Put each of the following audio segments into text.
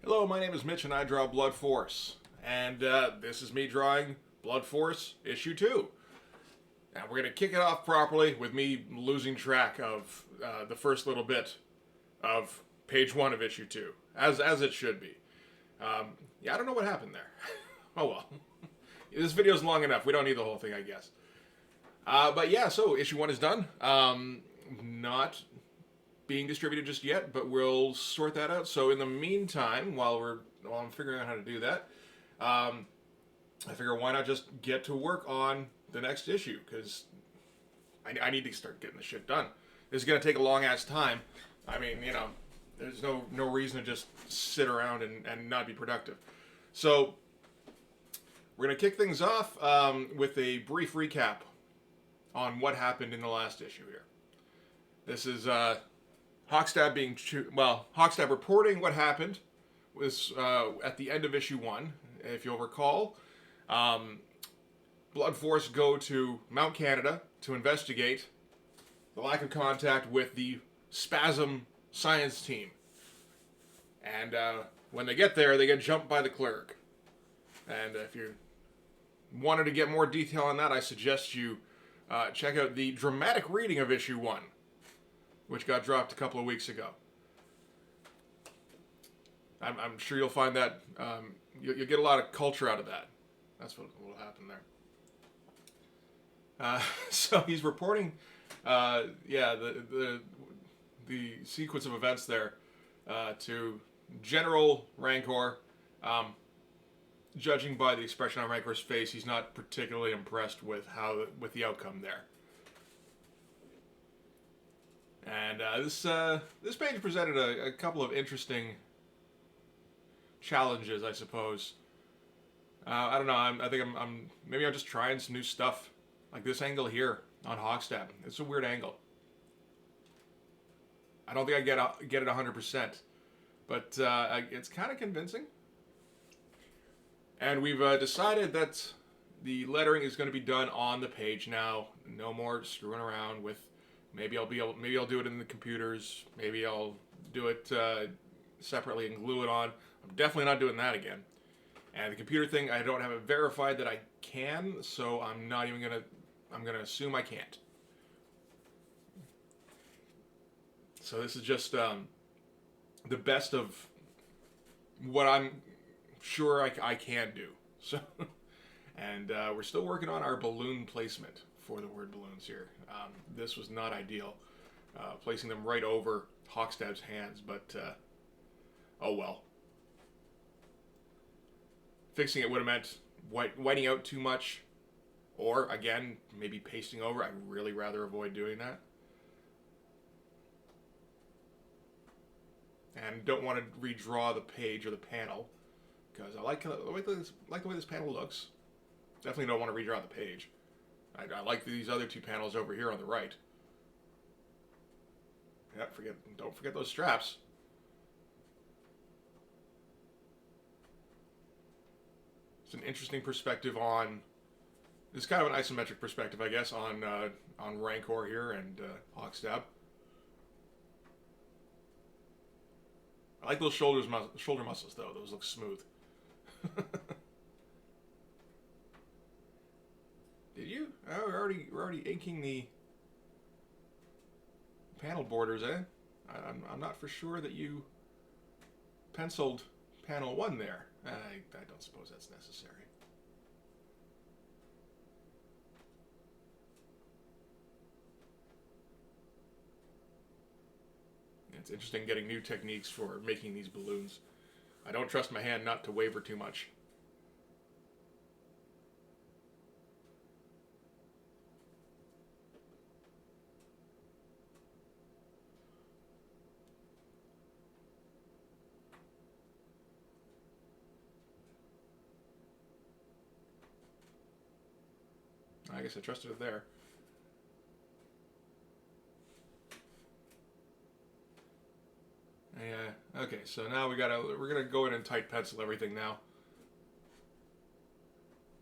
Hello, my name is Mitch and I draw Blood Force. And this is me drawing Blood Force issue 2. And we're going to kick it off properly with me losing track of the first little bit of page 1 of issue 2, as it should be. Yeah, I don't know what happened there. Oh well. This video's long enough. We don't need the whole thing, I guess. But yeah, so issue 1 is done. Not being distributed just yet, but we'll sort that out. So in the meantime, while I'm figuring out how to do that, I figure why not just get to work on the next issue, because I need to start getting the shit done. This is gonna take a long ass time. I mean, there's no reason to just sit around and not be productive. So we're gonna kick things off with a brief recap on what happened in the last issue here. This is Hockstab Hockstab reporting what happened was at the end of issue 1. If you'll recall, Blood Force go to Mount Canada to investigate the lack of contact with the Spasm science team. And when they get there, they get jumped by the cleric. And if you wanted to get more detail on that, I suggest you check out the dramatic reading of issue 1, which got dropped a couple of weeks ago. I'm sure you'll find that you'll get a lot of culture out of that. That's what will happen there. So he's reporting, the sequence of events there to General Rancor. Judging by the expression on Rancor's face, he's not particularly impressed with the outcome there. And this page presented a couple of interesting challenges, I suppose. I don't know. I think maybe I'm just trying some new stuff, like this angle here on Hockstab. It's a weird angle. I don't think I get it 100%, but it's kind of convincing. And we've decided that the lettering is going to be done on the page now. No more screwing around with. Maybe I'll do it in the computers. Maybe I'll do it separately and glue it on. I'm definitely not doing that again. And the computer thing, I don't have it verified that I can, so I'm not even gonna. I'm gonna assume I can't. So this is just the best of what I'm sure I can do. So, and we're still working on our balloon placement for the word balloons here. This was not ideal, placing them right over Hockstab's hands, but oh well. Fixing it would have meant whiting out too much, or again, maybe pasting over. I'd really rather avoid doing that. And don't want to redraw the page or the panel, because I like the way this panel looks. Definitely don't want to redraw the page. I like these other two panels over here on the right. Yeah, don't forget those straps. It's an interesting perspective on. It's kind of an isometric perspective, I guess, on Rancor here and Hockstab. I like those shoulder muscles though; those look smooth. Did you? Oh, we're already inking the panel borders, eh? I'm not for sure that you penciled panel 1 there. I don't suppose that's necessary. It's interesting getting new techniques for making these balloons. I don't trust my hand not to waver too much. I guess I trusted it there. Yeah. Okay. So now we're gonna go in and tight pencil everything now.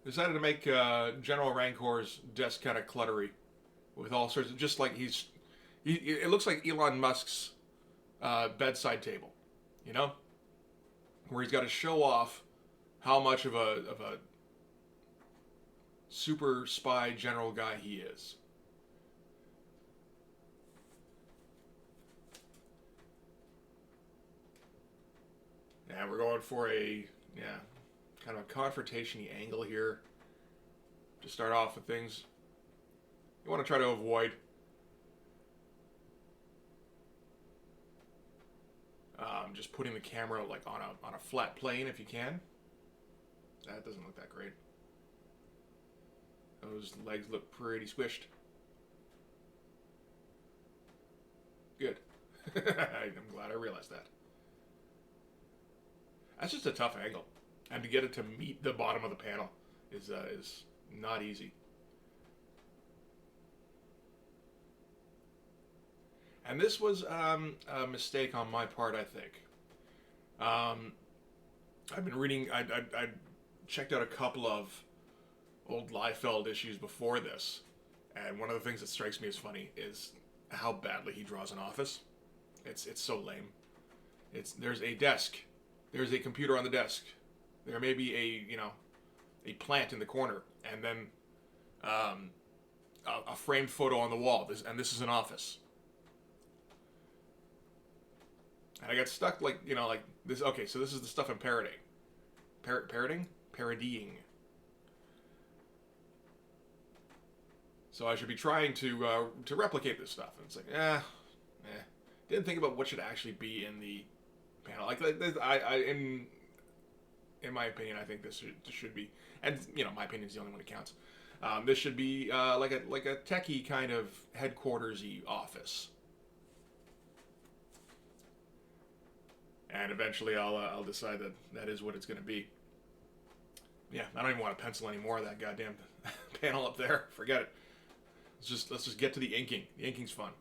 Decided to make General Rancor's desk kind of cluttery, with all sorts of just like it looks like Elon Musk's bedside table, you know. where he's got to show off how much of a super spy general guy he is. And we're going for a, kind of a confrontation-y angle here to start off with things. You want to try to avoid just putting the camera like on a flat plane if you can. That doesn't look that great. Those legs look pretty squished. Good. I'm glad I realized that. That's just a tough angle, and to get it to meet the bottom of the panel is not easy. And this was a mistake on my part, I think. I've been reading. I checked out a couple of old Liefeld issues before this, and one of the things that strikes me as funny is how badly he draws an office. It's so lame. There's a desk. There's a computer on the desk. There may be a plant in the corner, and then a framed photo on the wall. This is an office. And I got stuck like this. Okay, so this is the stuff I'm parodying. Parodying. So I should be trying to replicate this stuff. And it's like, didn't think about what should actually be in the panel. Like in my opinion, I think this should be, and my opinion is the only one that counts. This should be like a techie kind of headquarters-y office. And eventually I'll decide that is what it's going to be. Yeah, I don't even want to pencil any more of that goddamn panel up there. Forget it. Let's just get to the inking. The inking's fun.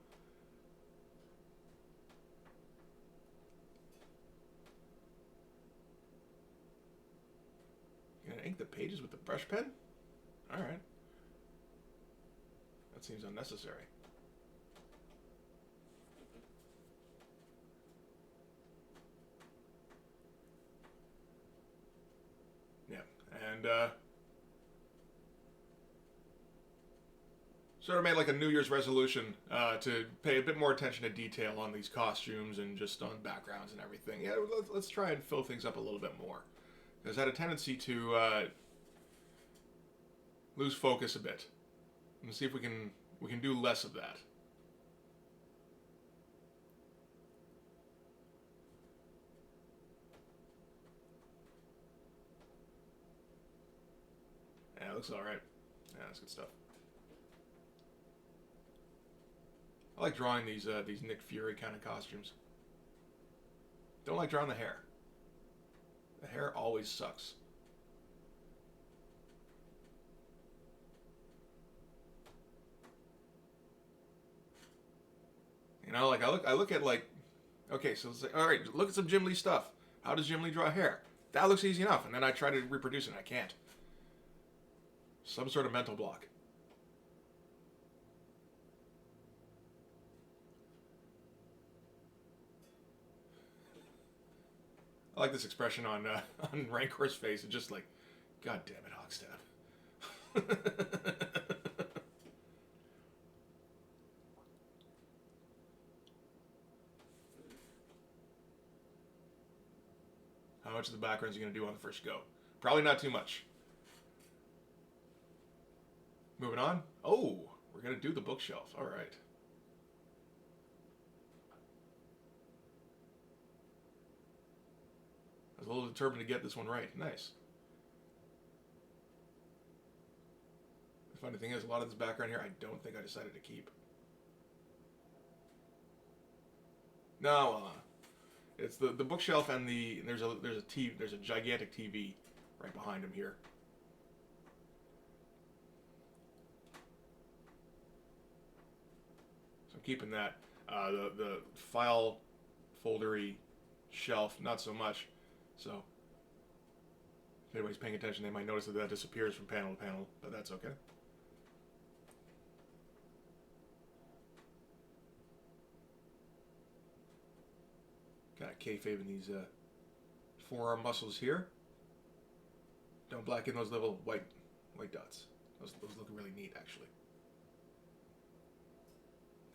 You gonna ink the pages with the brush pen? All right. That seems unnecessary. And sort of made like a New Year's resolution to pay a bit more attention to detail on these costumes and just on backgrounds and everything. Yeah, let's try and fill things up a little bit more. Because I had a tendency to lose focus a bit. And see if we can do less of that. Yeah, it looks alright. Yeah, that's good stuff. I like drawing these Nick Fury kind of costumes. Don't like drawing the hair. The hair always sucks. Like I look at like, okay, so it's like, all right, look at some Jim Lee stuff. How does Jim Lee draw hair? That looks easy enough, and then I try to reproduce it, and I can't. Some sort of mental block. I like this expression on Rancor's face. It's just like, God damn it, Hogstab. How much of the background is he going to do on the first go? Probably not too much. Moving on. Oh, we're going to do the bookshelf. All right. I was a little determined to get this one right. Nice. The funny thing is, a lot of this background here, I don't think I decided to keep. No, it's the bookshelf and there's a gigantic TV right behind him here. So I'm keeping that. The file foldery shelf, not so much. So if anybody's paying attention, they might notice that disappears from panel to panel, but that's okay. Got kayfabe in these forearm muscles here. Don't blacken those little white dots. Those look really neat, actually.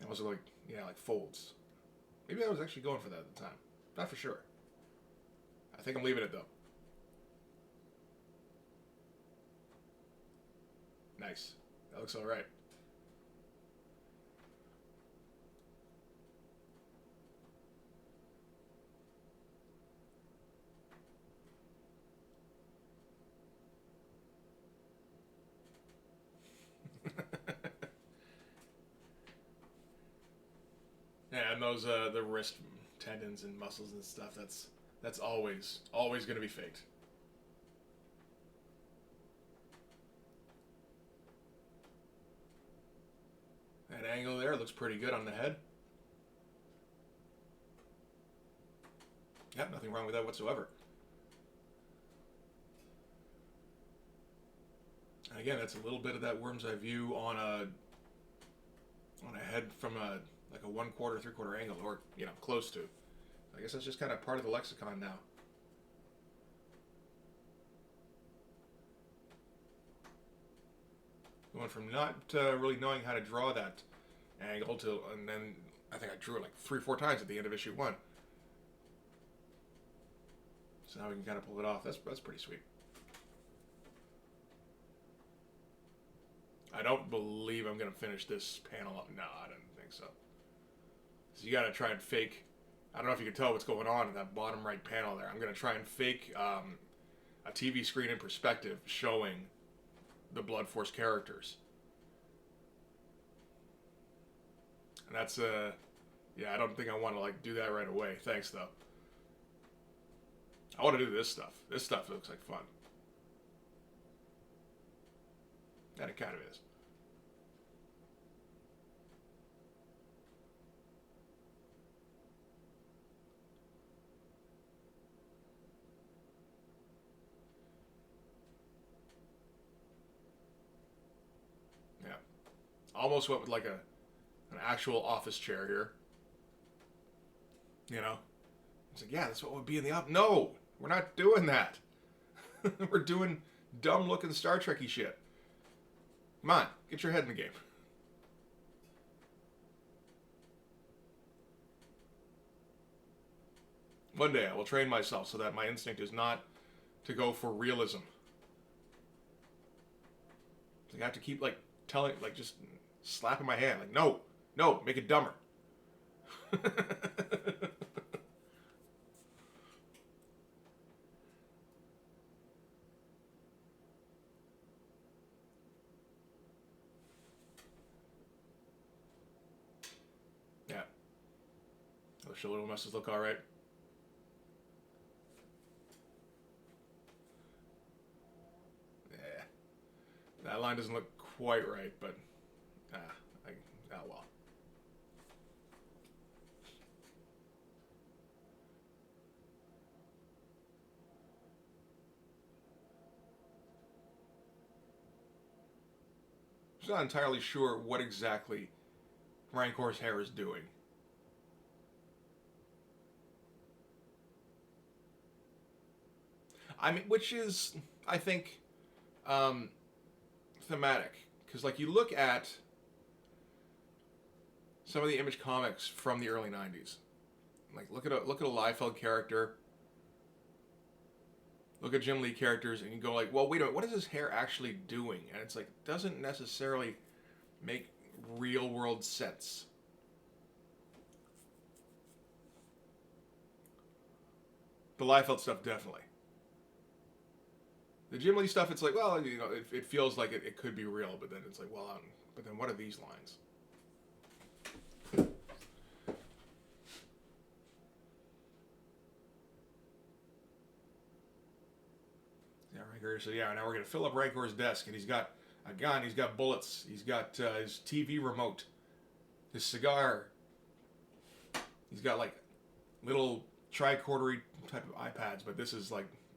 They also look like folds. Maybe I was actually going for that at the time. Not for sure. I think I'm leaving it though. Nice. That looks all right. Yeah, and those the wrist tendons and muscles and stuff. That's always going to be faked. That angle there looks pretty good on the head. Yep, nothing wrong with that whatsoever. And again, that's a little bit of that worm's eye view on a head from a 1/4, 3/4 angle, or close to. I guess that's just kind of part of the lexicon now. Going from not really knowing how to draw that angle to, and then I think I drew it like 3-4 times at the end of issue 1. So now we can kind of pull it off. That's pretty sweet. I don't believe I'm going to finish this panel up. No, I don't think so. So you got to try and fake. I don't know if you can tell what's going on in that bottom right panel there. I'm going to try and fake a TV screen in perspective showing the Blood Force characters. And that's I don't think I want to do that right away. Thanks though. I want to do this stuff. This stuff looks like fun. And it kind of is. Yeah. Almost went with like an actual office chair here. It's like, yeah, that's what would be in the op. No, we're not doing that. We're doing dumb looking Star Trek-y shit. Come on, get your head in the game. One day I will train myself so that my instinct is not to go for realism. I have to keep just slapping my hand. No, make it dumber. Yeah. Those shoulder muscles look alright. Yeah. That line doesn't look quite right, but well. I'm not entirely sure what exactly Rancor's hair is doing. I mean, which is, I think, thematic. Because, you look at some of the Image comics from the early 90s. Look at a Liefeld character. Look at Jim Lee characters, and you go well, wait a minute, what is his hair actually doing? And it's it doesn't necessarily make real world sense. The Liefeld stuff, definitely. The Jim Lee stuff, it's well, it feels like it could be real, but then it's well, but then what are these lines? So now we're gonna fill up Rancor's desk, and he's got a gun, he's got bullets, he's got his TV remote, his cigar. He's got little tricordery type of iPads, but this is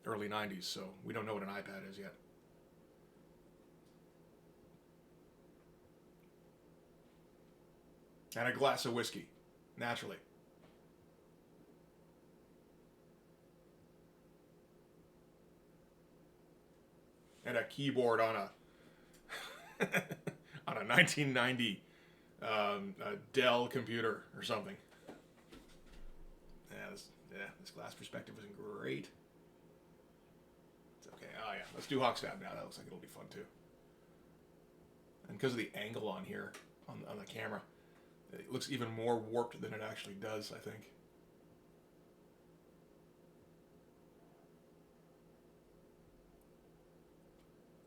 early 90s, so we don't know what an iPad is yet. And a glass of whiskey, naturally. and a keyboard on a on a 1990 a Dell computer or something. This glass perspective isn't great. It's okay. Oh yeah, let's do Hawkstab now. That looks like it'll be fun too. And because of the angle on here on the camera, it looks even more warped than it actually does, I think.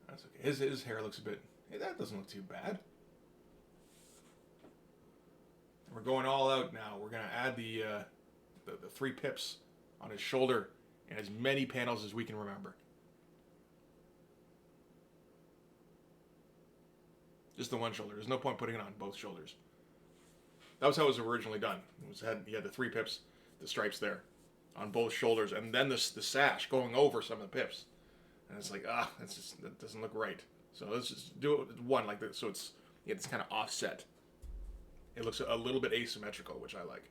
That's okay. His hair looks a bit... Hey, that doesn't look too bad. We're going all out now. We're going to add the 3 pips on his shoulder and as many panels as we can remember. Just the one shoulder. There's no point putting it on both shoulders. That was how it was originally done. He had the 3 pips, the stripes there, on both shoulders, and then the sash going over some of the pips. And it's like, that doesn't look right. So let's just do it with one like this, so it's kind of offset. It looks a little bit asymmetrical, which I like.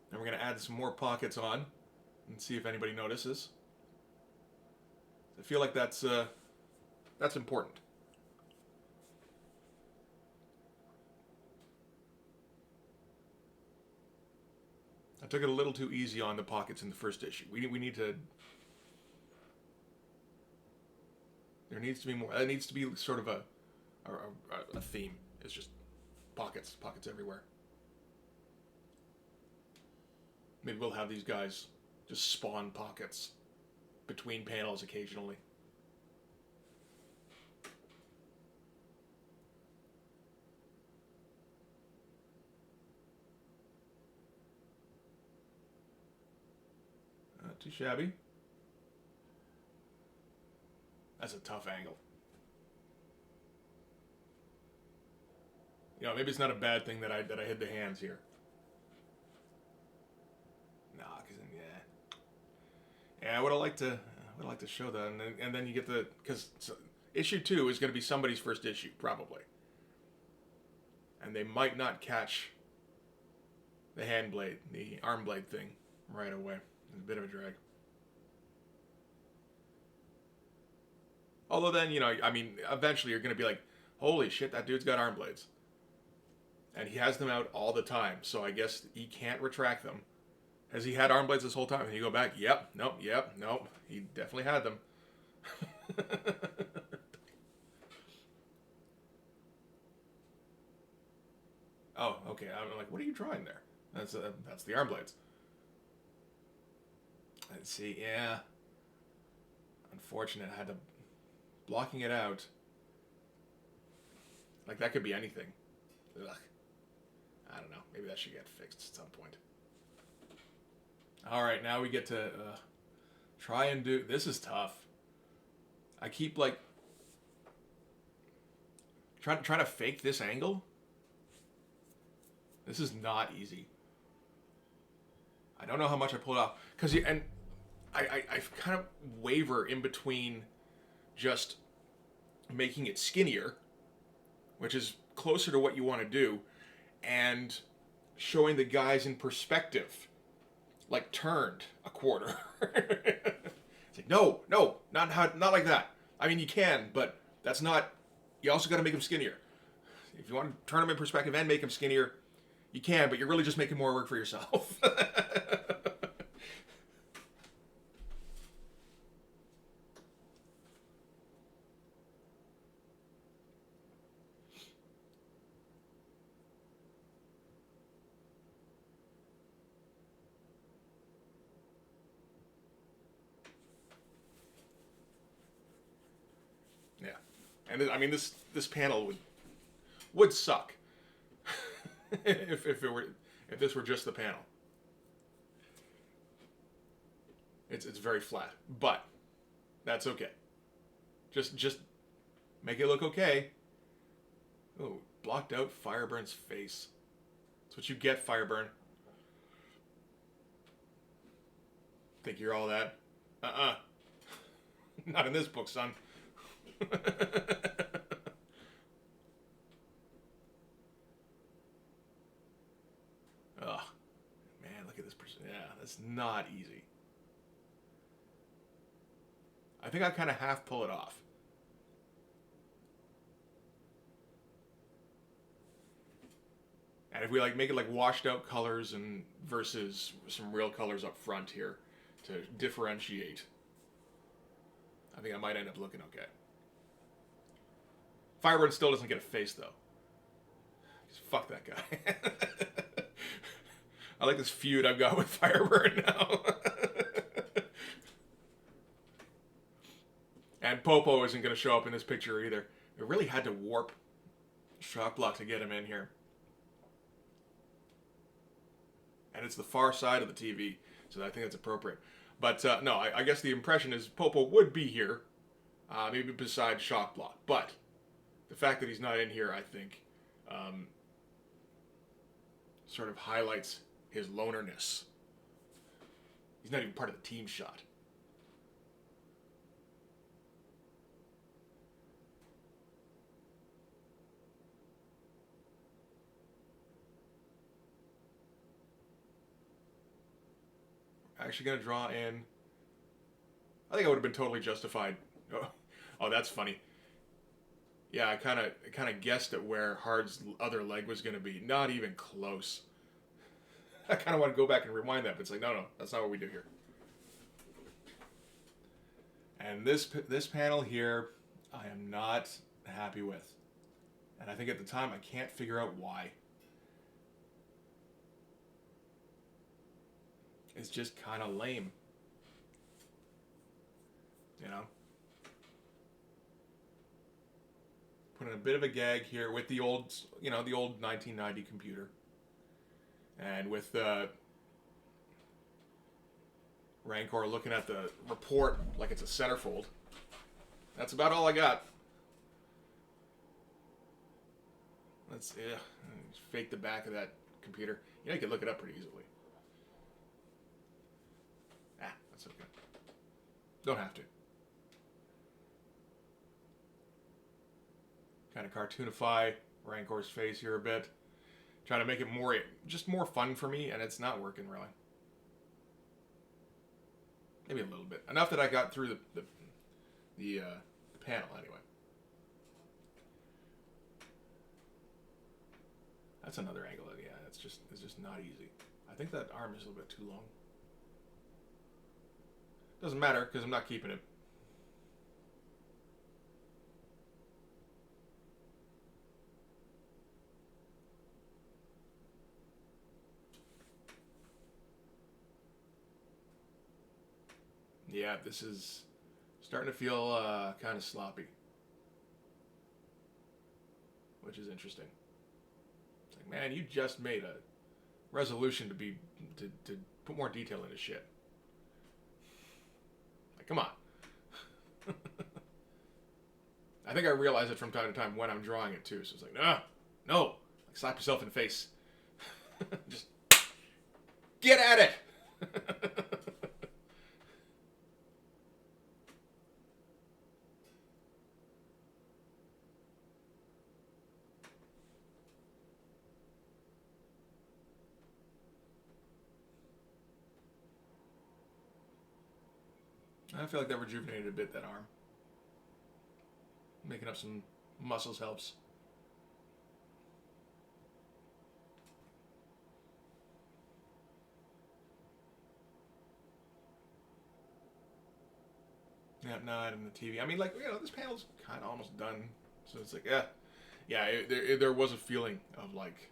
And we're going to add some more pockets on and see if anybody notices. I feel like that's important. I took it a little too easy on the pockets in the first issue. We need to... There needs to be more. That needs to be sort of a theme. It's just pockets everywhere. Maybe we'll have these guys just spawn pockets between panels occasionally. Not too shabby. That's a tough angle. You know, maybe it's not a bad thing that I hid the hands here. Nah, yeah, I would have liked to show that, and then you get because issue 2 is going to be somebody's first issue probably, and they might not catch the arm blade thing right away. It's a bit of a drag. Although then, I mean, eventually you're going to be like, holy shit, that dude's got arm blades. And he has them out all the time, so I guess he can't retract them. Has he had arm blades this whole time? And you go back, yep, nope, he definitely had them. Oh, okay, I'm like, what are you drawing there? That's the arm blades. Let's see, yeah. Unfortunate, I had to... Blocking it out, like that could be anything. Ugh. I don't know. Maybe that should get fixed at some point. All right, now we get to try and do. This is tough. I keep like trying to fake this angle. This is not easy. I don't know how much I pulled off I kind of waver in between just making it skinnier, which is closer to what you want to do, and showing the guys in perspective, like turned a quarter. It's like, no, not like that. I mean, you can, but that's not. You also got to make them skinnier. If you want to turn them in perspective and make them skinnier, you can, but you're really just making more work for yourself. Yeah, and I mean this panel would suck if this were just the panel. It's very flat, but that's okay. Just make it look okay. Oh, blocked out Fireburn's face. That's what you get, Fireburn. Think you're all that? Not in this book, son. Oh, man, look at this person. Yeah, that's not easy. I think I kind of half pull it off. And if we like make it like washed out colors and versus some real colors up front here to differentiate, I think I might end up looking okay. Fireburn still doesn't get a face though. Just fuck that guy. I like this feud I've got with Fireburn now. And Popo isn't going to show up in this picture either. It really had to warp Shock Block to get him in here. And it's the far side of the TV, so I think that's appropriate. But no, I guess the impression is Popo would be here, maybe beside Shock Block. But the fact that he's not in here, I think, sort of highlights his lonerness. He's not even part of the team shot. Actually going to draw in. I think I would have been totally justified. Oh, that's funny. Yeah, I kind of guessed at where Hard's other leg was going to be. Not even close. I kind of want to go back and rewind that, but it's like, no, that's not what we do here. And this panel here, I am not happy with. And I think at the time, I can't figure out why. It's just kind of lame. You know? Putting a bit of a gag here with the old, the old 1990 computer. And with Rancor looking at the report like it's a centerfold. That's about all I got. Let's fake the back of that computer. You could look it up pretty easily. That's okay. Don't have to. Kind of cartoonify Rancor's face here a bit. Trying to make it more fun for me, and it's not working really. Maybe a little bit. Enough that I got through the panel anyway. That's another angle. Yeah, it's just not easy. I think that arm is a little bit too long. Doesn't matter because I'm not keeping it. Yeah, this is starting to feel kind of sloppy, which is interesting. It's like, man, you just made a resolution to put more detail into shit. Like, come on. I think I realize it from time to time when I'm drawing it too. So it's like, no, like slap yourself in the face. Just get at it. I feel like that rejuvenated a bit, that arm. Making up some muscles helps. Yeah, not in the TV. I mean, like, this panel's kind of almost done. So it's like, there was a feeling of like,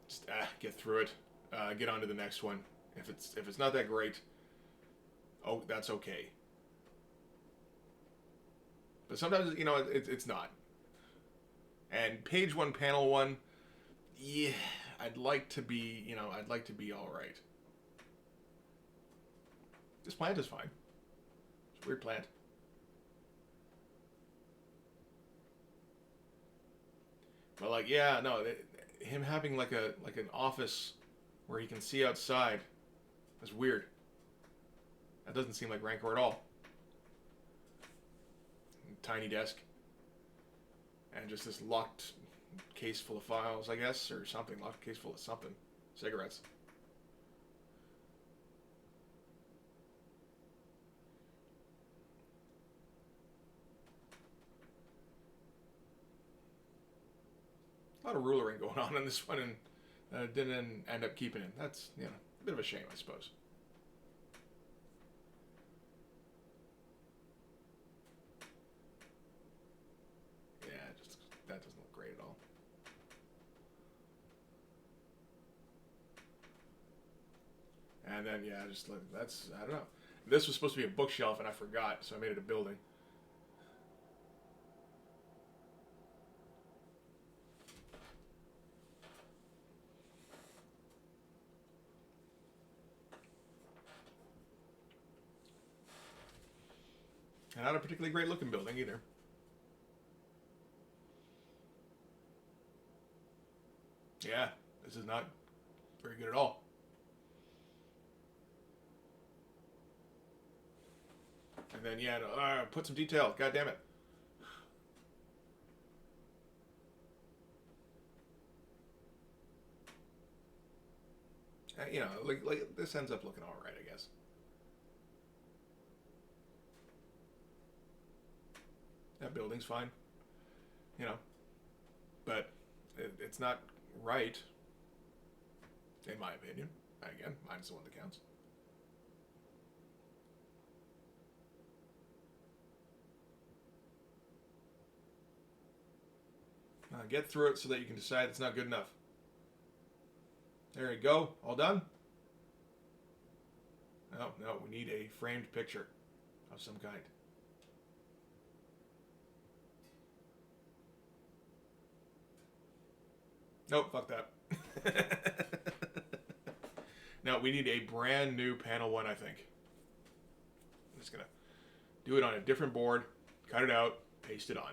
just get through it, get on to the next one. If it's not that great, oh, that's okay. But sometimes, it's not. And page 1, panel 1, yeah, I'd like to be all right. This plant is fine. It's a weird plant. But like, yeah, no, him having like an office where he can see outside, that's weird. That doesn't seem like Rancor at all. Tiny desk. And just this locked case full of files, I guess, or something. Locked case full of something. Cigarettes. a lot of rulering going on in this one, and didn't end up keeping it. That's, a bit of a shame, I suppose. Yeah, just that doesn't look great at all. And then, yeah, just like, that's, I don't know. This was supposed to be a bookshelf, and I forgot, so I made it a building. And not a particularly great looking building either. Yeah, this is not very good at all. And then, yeah, no, put some detail. God damn it. Like this ends up looking all right, I guess. That building's fine, you know, but it's not right, in my opinion. Again, mine's the one that counts. Get through it so that you can decide it's not good enough. There you go. All done? No, we need a framed picture of some kind. Nope, fuck that. No, we need a brand new panel one, I think. I'm just going to do it on a different board, cut it out, paste it on.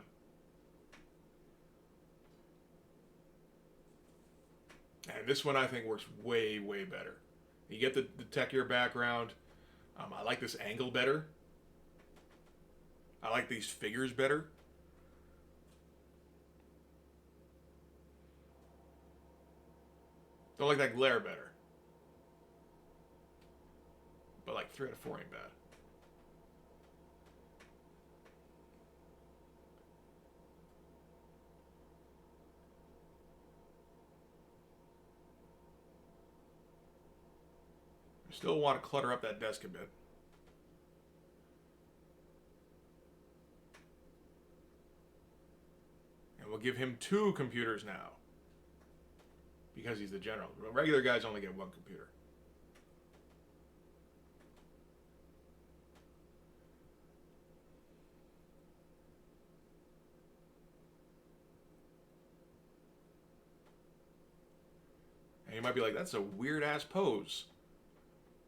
And this one I think works way, way better. You get the techier background. I like this angle better. I like these figures better. Don't like that glare better. But like 3 out of 4 ain't bad. Still want to clutter up that desk a bit. And we'll give him 2 computers now. Because he's the general. Regular guys only get 1 computer. And you might be like, that's a weird ass pose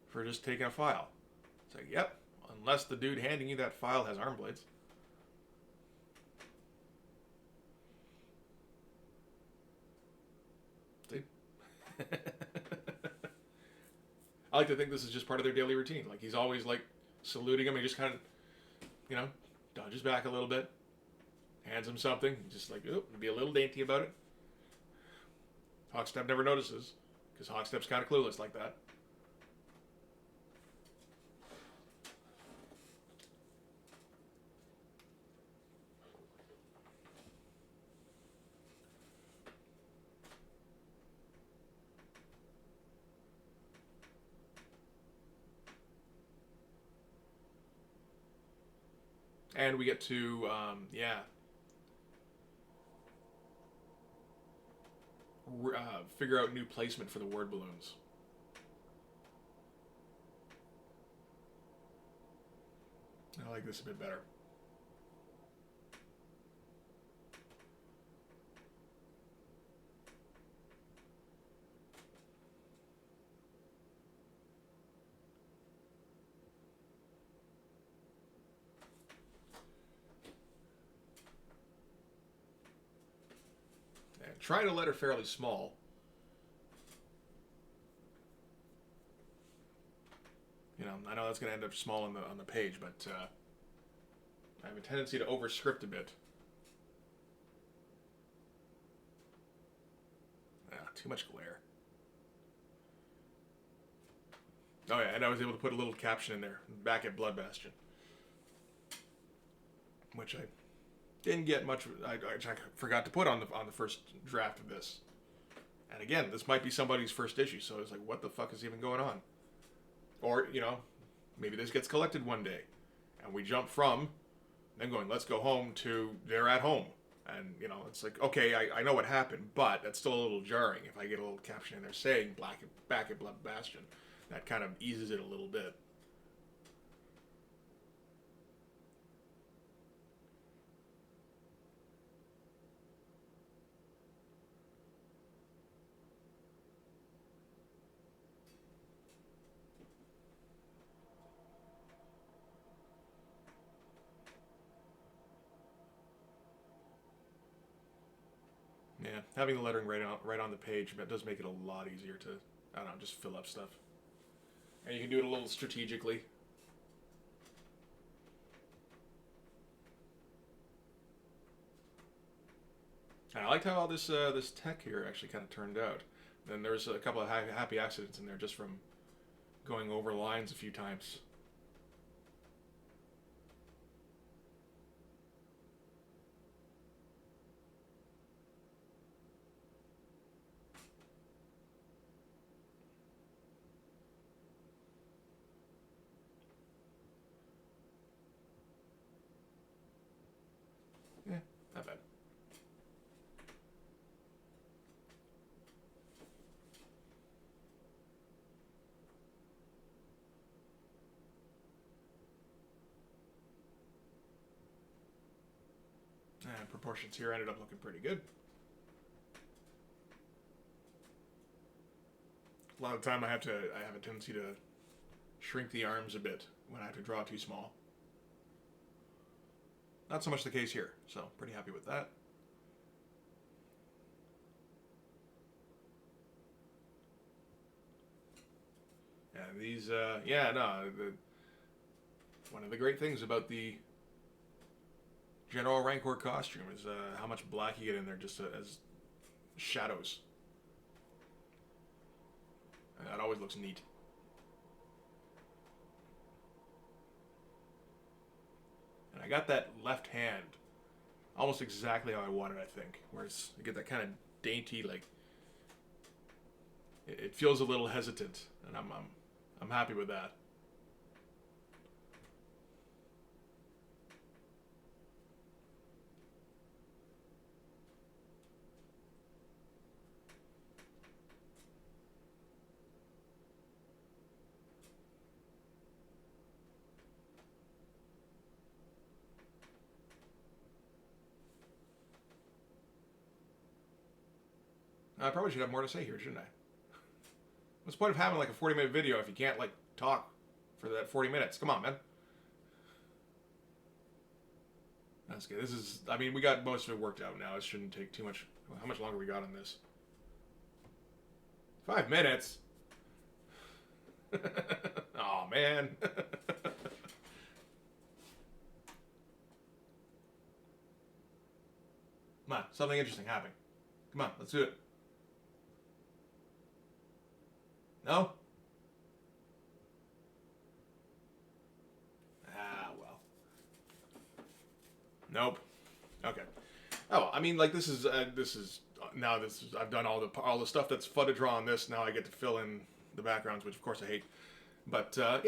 for just taking a file. It's like, yep, unless the dude handing you that file has arm blades. See? I like to think this is just part of their daily routine. Like, he's always, like, saluting him. He just kind of, dodges back a little bit. Hands him something. Just like, be a little dainty about it. Hawkstep never notices. Because Hawkstep's kind of clueless like that. And we get to, figure out new placement for the word balloons. I like this a bit better. Try to letter fairly small. I know that's going to end up small on the page, but I have a tendency to overscript a bit. Too much glare. Oh yeah, and I was able to put a little caption in there, back at Blood Bastion, which I Didn't get much. I forgot to put on the first draft of this. And again, this might be somebody's first issue, so it's like, what the fuck is even going on? Or, maybe this gets collected one day. And we jump from them going, let's go home, to they're at home. And, it's like, okay, I know what happened, but that's still a little jarring. If I get a little caption in there saying back at Blood Bastion, that kind of eases it a little bit. Yeah, having the lettering right on the page, that does make it a lot easier to, I don't know, just fill up stuff. And you can do it a little strategically. And I liked how all this tech here actually kind of turned out. And there's a couple of happy accidents in there just from going over lines a few times. Yeah, not bad. And proportions here ended up looking pretty good. A lot of the time I have a tendency to shrink the arms a bit when I have to draw too small. Not so much the case here, so pretty happy with that. And these, one of the great things about the General Rancor costume is how much black you get in there just as shadows. And that always looks neat. And I got that left hand almost exactly how I wanted, I think. Where you get that kind of dainty, like, it feels a little hesitant, and I'm happy with that. I probably should have more to say here, shouldn't I? What's the point of having like a 40-minute video if you can't like talk for that 40 minutes? Come on, man. That's good. We got most of it worked out now. It shouldn't take too much. How much longer we got on this? 5 minutes? Oh, man. Come on, something interesting happening. Come on, let's do it. No? Ah, well. Nope. Okay. Oh, I've done all the stuff that's fun to draw on this. Now I get to fill in the backgrounds, which of course I hate. But I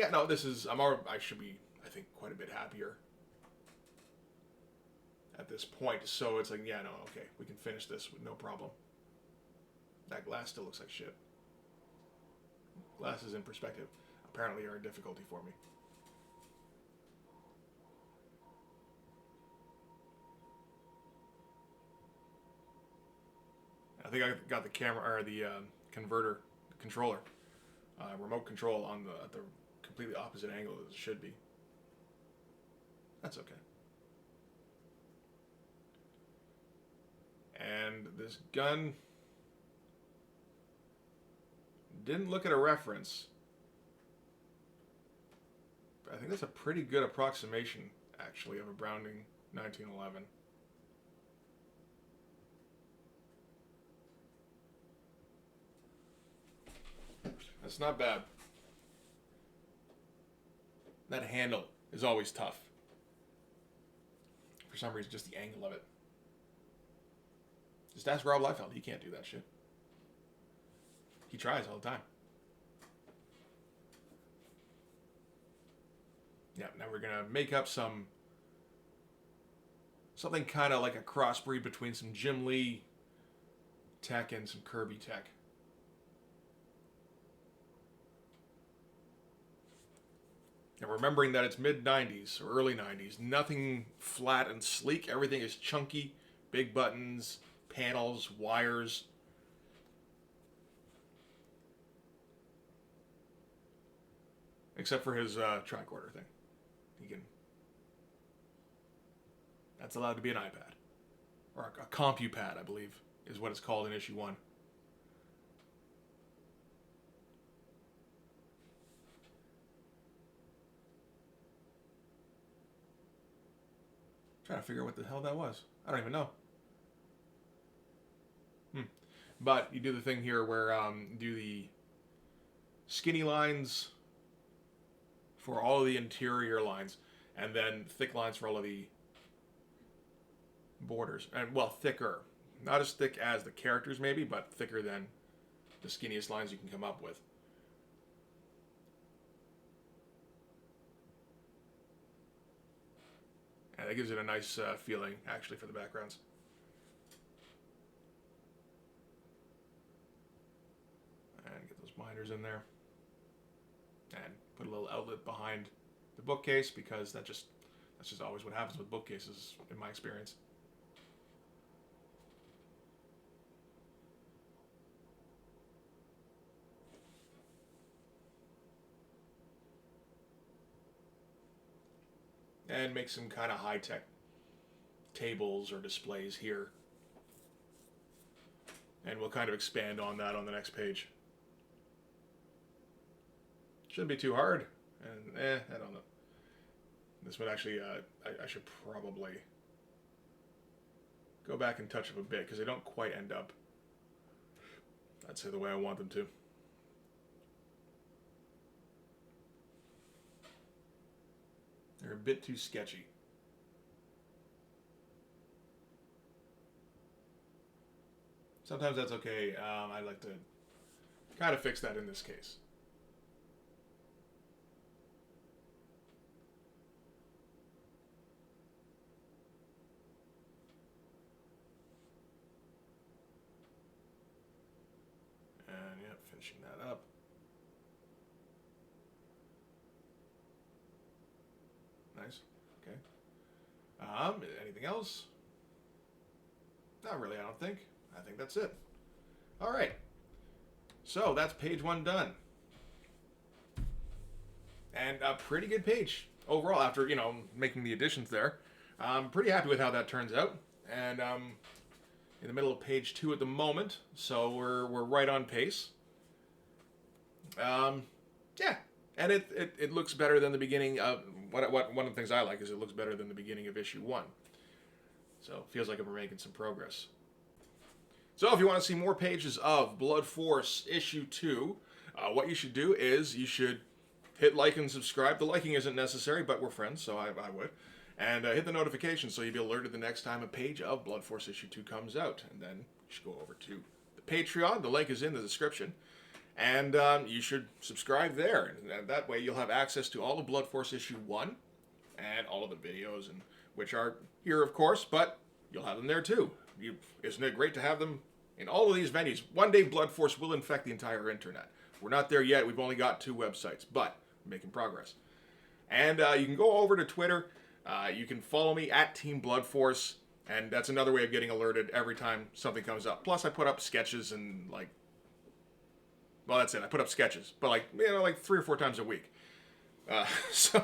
should be, I think, quite a bit happier at this point. So it's like, yeah, no, okay, we can finish this with no problem. That glass still looks like shit. Glasses in perspective apparently are a difficulty for me. I think I got the camera or the controller, remote control at the completely opposite angle as it should be. That's okay. And this gun, didn't look at a reference. But I think that's a pretty good approximation, actually, of a Browning 1911. That's not bad. That handle is always tough. some reason, just the angle of it. Just ask Rob Liefeld. He can't do that shit. He tries all the time. Yeah, now we're going to make up something kind of like a crossbreed between some Jim Lee tech and some Kirby tech. And remembering that it's mid-90s or early 90s, nothing flat and sleek. Everything is chunky, big buttons, panels, wires. Except for his tricorder thing. That's allowed to be an iPad. Or a CompuPad, I believe, is what it's called in issue 1. Trying to figure out what the hell that was. I don't even know. But you do the thing here where you do the skinny lines for all of the interior lines, and then thick lines for all of the borders. And, well, thicker. Not as thick as the characters, maybe, but thicker than the skinniest lines you can come up with. And that gives it a nice feeling, actually, for the backgrounds. And get those binders in there. And put a little outlet behind the bookcase, because that's just always what happens with bookcases, in my experience. And make some kind of high-tech tables or displays here. And we'll kind of expand on that on the next page. Shouldn't be too hard. And, I don't know. This would actually, I should probably go back and touch up a bit, because they don't quite end up, I'd say, the way I want them to. They're a bit too sketchy. Sometimes that's okay. I like to kind of fix that in this case. And yeah, finishing that up. Nice. Okay. Anything else? Not really, I don't think. I think that's it. All right. So that's page 1 done. And a pretty good page overall after, making the additions there. I'm pretty happy with how that turns out. And in the middle of page 2 at the moment, so we're right on pace. Yeah. And it looks better than the beginning of one of the things I like is it looks better than the beginning of issue 1. So it feels like we're making some progress. So if you want to see more pages of Blood Force issue 2, what you should do is you should hit like and subscribe. The liking isn't necessary, but we're friends, so I would. And hit the notification so you'll be alerted the next time a page of Blood Force issue 2 comes out. And then you should go over to the Patreon. The link is in the description. And you should subscribe there. And that way you'll have access to all of Blood Force issue 1 and all of the videos, and which are here, of course, but you'll have them there too. Isn't it great to have them in all of these venues? One day Blood Force will infect the entire internet. We're not there yet. We've only got 2 websites, but we're making progress. And you can go over to Twitter. You can follow me at Team Blood Force, and that's another way of getting alerted every time something comes up. Plus, I put up sketches and well, that's it. I put up sketches, but like 3 or 4 times a week. So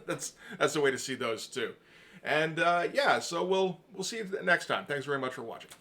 that's the way to see those too. And yeah, so we'll see you next time. Thanks very much for watching.